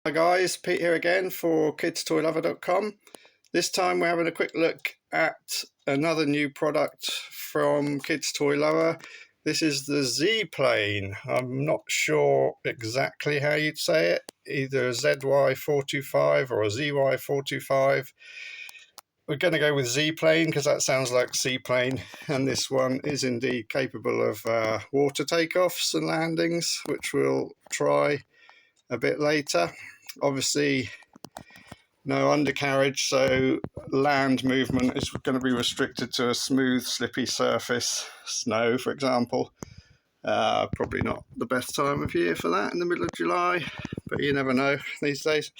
Hi guys, Pete here again for kidstoylover.com. This time we're having a quick look at another new product from Kids Toy Lover. This is the ZYPlane. I'm not sure exactly how you'd say it, either a ZY425 or a ZY425. We're going to go with ZYPlane because that sounds like seaplane, and this one is indeed capable of water takeoffs and landings, which we'll try a bit later. Obviously no undercarriage, so land movement is going to be restricted to a smooth slippy surface, snow for example. Probably not the best time of year for that in the middle of July, but you never know these days.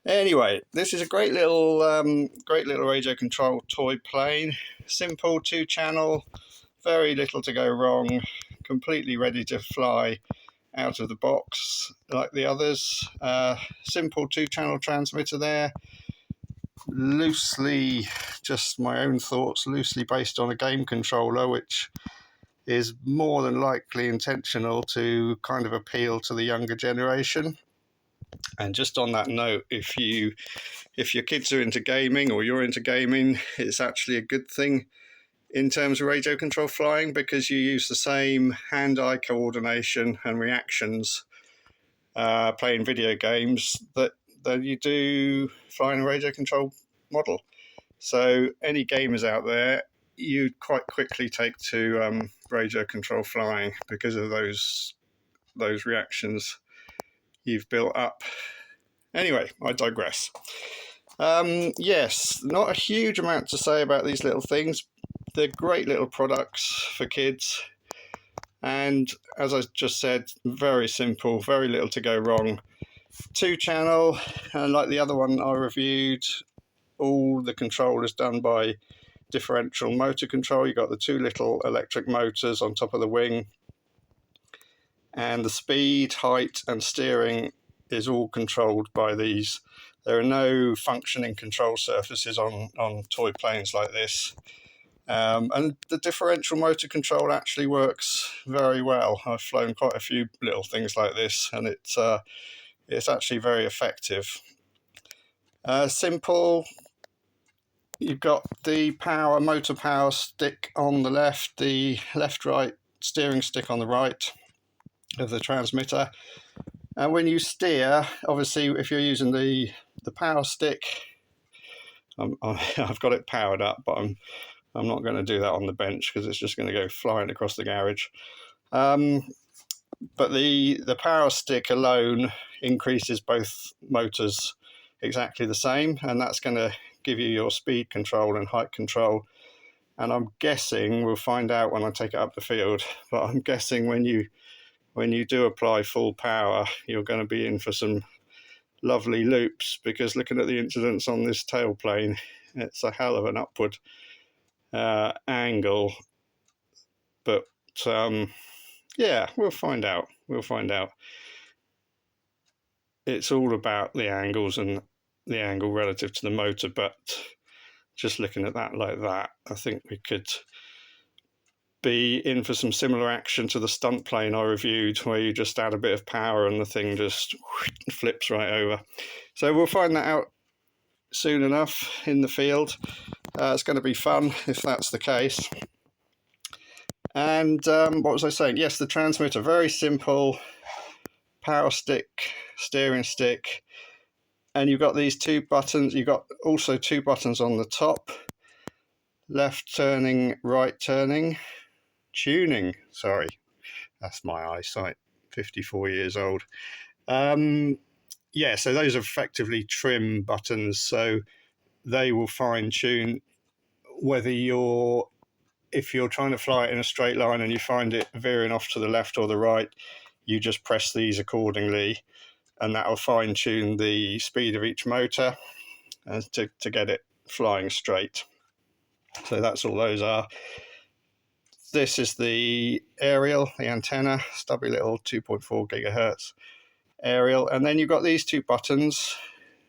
Anyway, this is a great little radio control toy plane. Simple 2-channel, very little to go wrong, completely ready to fly out of the box like the others. Simple 2-channel transmitter there, loosely, just my own thoughts, loosely based on a game controller, which is more than likely intentional to kind of appeal to the younger generation. And just on that note, if your kids are into gaming or you're into gaming, it's actually a good thing in terms of radio control flying, because you use the same hand-eye coordination and reactions playing video games that you do flying a radio control model. So any gamers out there, you'd quite quickly take to radio control flying because of those reactions you've built up. Anyway, I digress. Yes, not a huge amount to say about these little things. They're great little products for kids, and as I just said, very simple, very little to go wrong. 2-channel, and like the other one I reviewed, all the control is done by differential motor control. You've got the 2 little electric motors on top of the wing, and the speed, height and steering is all controlled by these. There are no functioning control surfaces on toy planes like this. And the differential motor control actually works very well. I've flown quite a few little things like this, and it's actually very effective. Simple. You've got the motor power stick on the left, the left-right steering stick on the right of the transmitter. And when you steer, obviously, if you're using the power stick, I've got it powered up, but I'm not going to do that on the bench because it's just going to go flying across the garage. But the power stick alone increases both motors exactly the same, and that's going to give you your speed control and height control. And I'm guessing, we'll find out when I take it up the field, but I'm guessing when you do apply full power, you're going to be in for some lovely loops, because looking at the incidence on this tailplane, it's a hell of an upward angle. But yeah, we'll find out. It's all about the angles and the angle relative to the motor, but just looking at that like that, I think we could be in for some similar action to the stunt plane I reviewed, where you just add a bit of power and the thing just flips right over. So we'll find that out soon enough in the field. It's going to be fun if that's the case. And what was I saying? Yes, the transmitter, very simple, power stick, steering stick, and you've got these 2 buttons. You've got also 2 buttons on the top, left turning, right turning, tuning. Sorry, that's my eyesight, 54 years old. Yeah, so those are effectively trim buttons, so they will fine tune whether if you're trying to fly it in a straight line and you find it veering off to the left or the right, you just press these accordingly, and that will fine tune the speed of each motor to get it flying straight. So that's all those are. This is the aerial, the antenna, stubby little 2.4 gigahertz aerial. And then you've got these 2 buttons,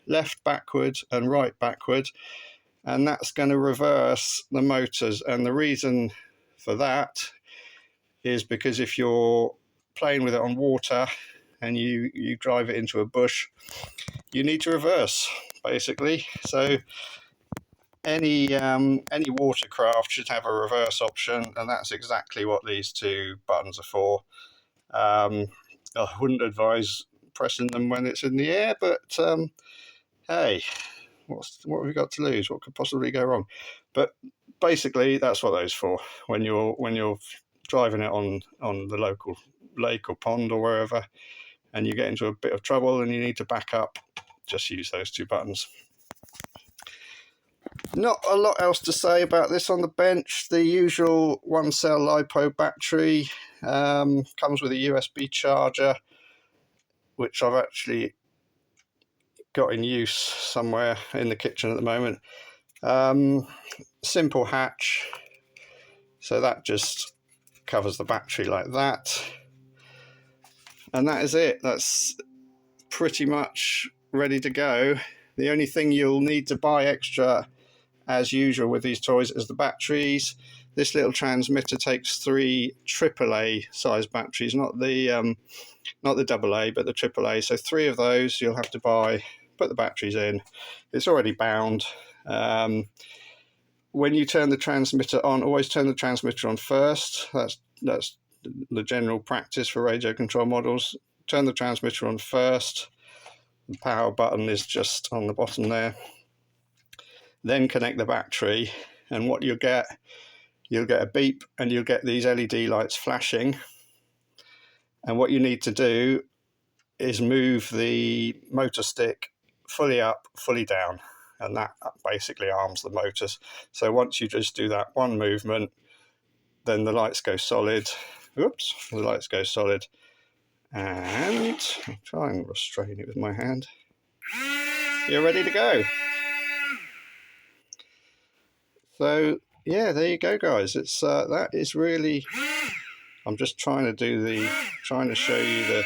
left backward and right backward, and that's going to reverse the motors. And the reason for that is because if you're playing with it on water and you drive it into a bush, you need to reverse, basically. So any watercraft should have a reverse option, and that's exactly what these two buttons are for. I wouldn't advise pressing them when it's in the air, but hey, what have we got to lose? What could possibly go wrong? But basically, that's what those for. When you're driving it on the local lake or pond or wherever, and you get into a bit of trouble and you need to back up, just use those two buttons. Not a lot else to say about this on the bench. The usual 1-cell LiPo battery, comes with a USB charger, which I've actually got in use somewhere in the kitchen at the moment. Simple hatch, so that just covers the battery like that, and that is it. That's pretty much ready to go. The only thing you'll need to buy extra, as usual with these toys, is the batteries. This little transmitter takes 3 AAA size batteries, not the AA, but the AAA. So 3 of those you'll have to buy, put the batteries in. It's already bound. When you turn the transmitter on, always turn the transmitter on first. That's the general practice for radio control models. Turn the transmitter on first. The power button is just on the bottom there. Then connect the battery, and what you'll get a beep, and you'll get these LED lights flashing. And what you need to do is move the motor stick fully up, fully down, and that basically arms the motors. So once you just do that one movement, then the lights go solid. Oops, the lights go solid, and I'll try and restrain it with my hand. You're ready to go. So yeah, there you go, guys. It's that is really. I'm just trying to show you the.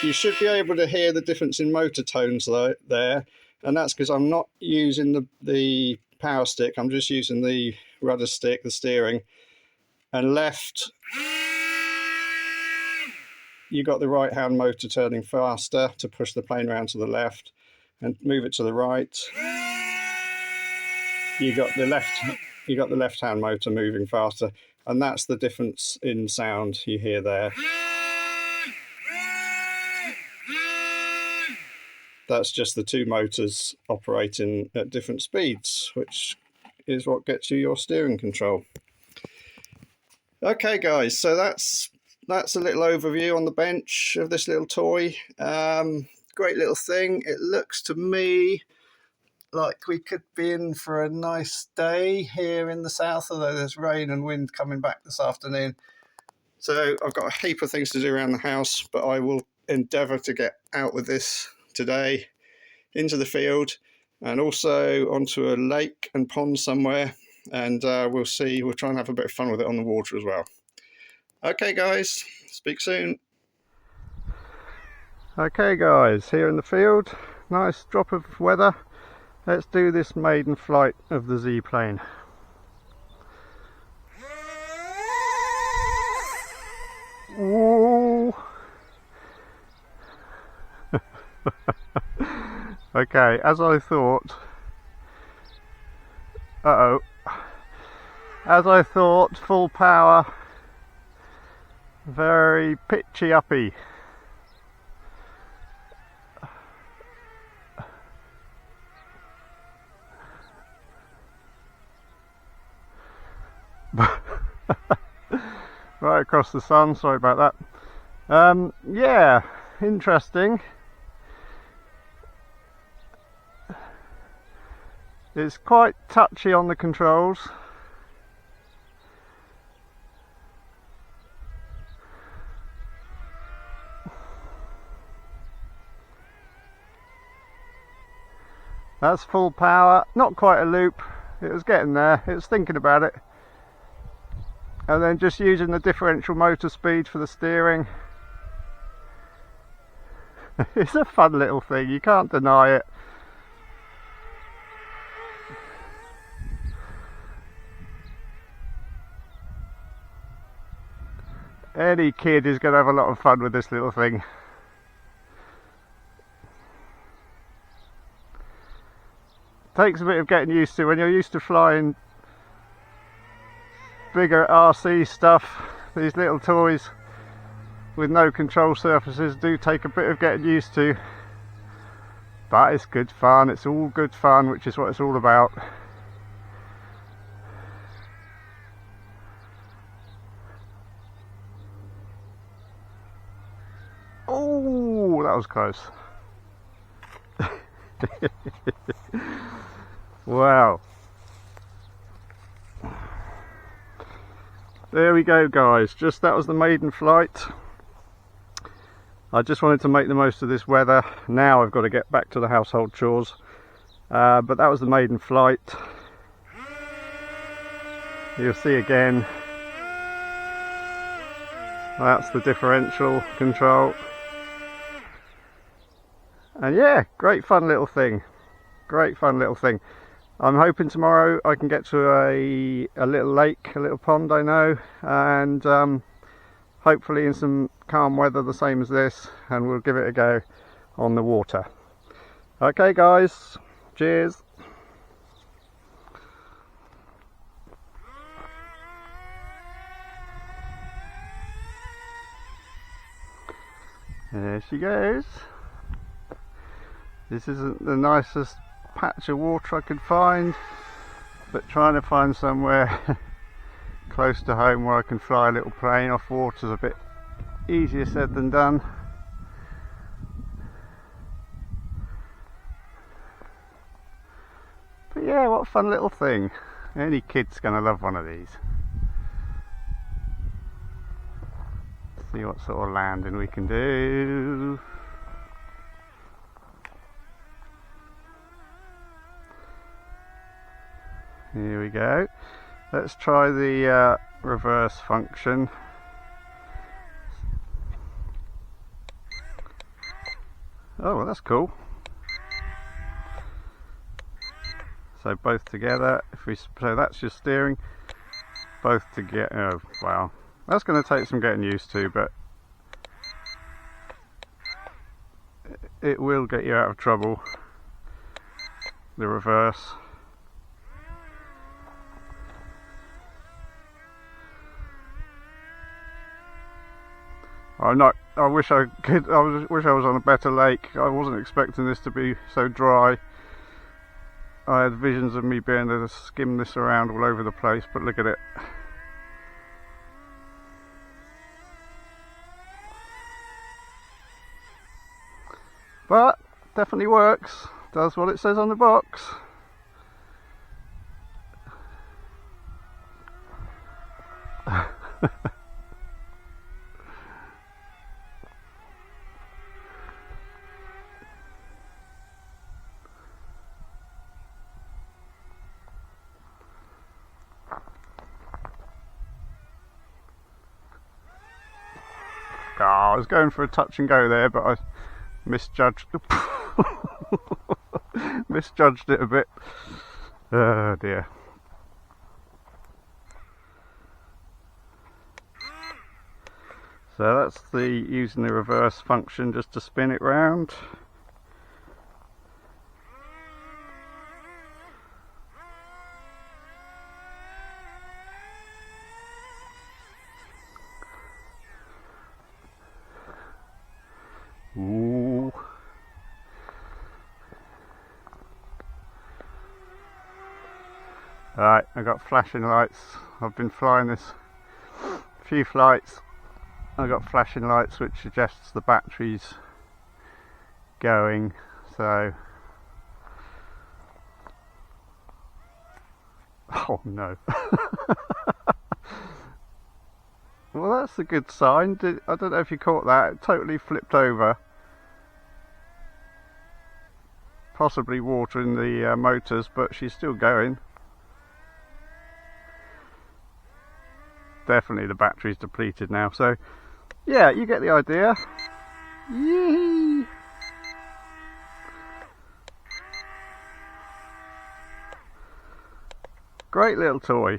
You should be able to hear the difference in motor tones there, and that's because I'm not using the power stick. I'm just using the rudder stick, the steering, and left. You got the right hand motor turning faster to push the plane around to the left, and move it to the right. You got the left hand motor moving faster, and that's the difference in sound you hear there. That's just the 2 motors operating at different speeds, which is what gets you your steering control. Okay, guys, so that's a little overview on the bench of this little toy. Great little thing. It looks to me like we could be in for a nice day here in the south, although there's rain and wind coming back this afternoon. So I've got a heap of things to do around the house, but I will endeavour to get out with this today into the field and also onto a lake and pond somewhere, and we'll try and have a bit of fun with it on the water as well. Okay, guys, speak soon. Okay, guys, here in the field, nice drop of weather. Let's do this maiden flight of the Z-plane. Ooh. Okay, as I thought, full power, very pitchy uppy. Right across the sun, sorry about that. Yeah, interesting. It's quite touchy on the controls. That's full power, not quite a loop, it was getting there, it was thinking about it. And then just using the differential motor speed for the steering. It's a fun little thing, you can't deny it. Any kid is going to have a lot of fun with this little thing. Takes a bit of getting used to. When you're used to flying bigger RC stuff, these little toys with no control surfaces do take a bit of getting used to, but it's good fun. It's all good fun, which is what it's all about. Oh, that was close. Wow. There we go, guys. That was the maiden flight. I just wanted to make the most of this weather. Now I've got to get back to the household chores. But that was the maiden flight. You'll see again. That's the differential control. And yeah, great fun little thing. Great fun little thing. I'm hoping tomorrow I can get to a little lake, a little pond I know, and hopefully in some calm weather the same as this, and we'll give it a go on the water. Okay guys, cheers. There she goes. This isn't the nicest patch of water I could find, but trying to find somewhere close to home where I can fly a little plane off water is a bit easier said than done. But yeah, what a fun little thing. Any kid's gonna love one of these. See what sort of landing we can do. Here we go. Let's try the reverse function. Oh, well, that's cool. So both together. So that's your steering. Both together. Oh, wow. That's going to take some getting used to, but it will get you out of trouble. The reverse. I wish I could. Wish I was on a better lake. I wasn't expecting this to be so dry. I had visions of me being able to skim this around all over the place, but look at it. But definitely works. Does what it says on the box. Oh, I was going for a touch and go there, but I misjudged misjudged it a bit. Oh dear. So that's using the reverse function just to spin it round. Ooh. Right, I got flashing lights. I've been flying this a few flights. I got flashing lights which suggests the battery's going. So, oh no. Well, that's a good sign. I don't know if you caught that. It totally flipped over. Possibly water in the motors, but she's still going. Definitely the battery's depleted now. So, yeah, you get the idea. Yee! Great little toy.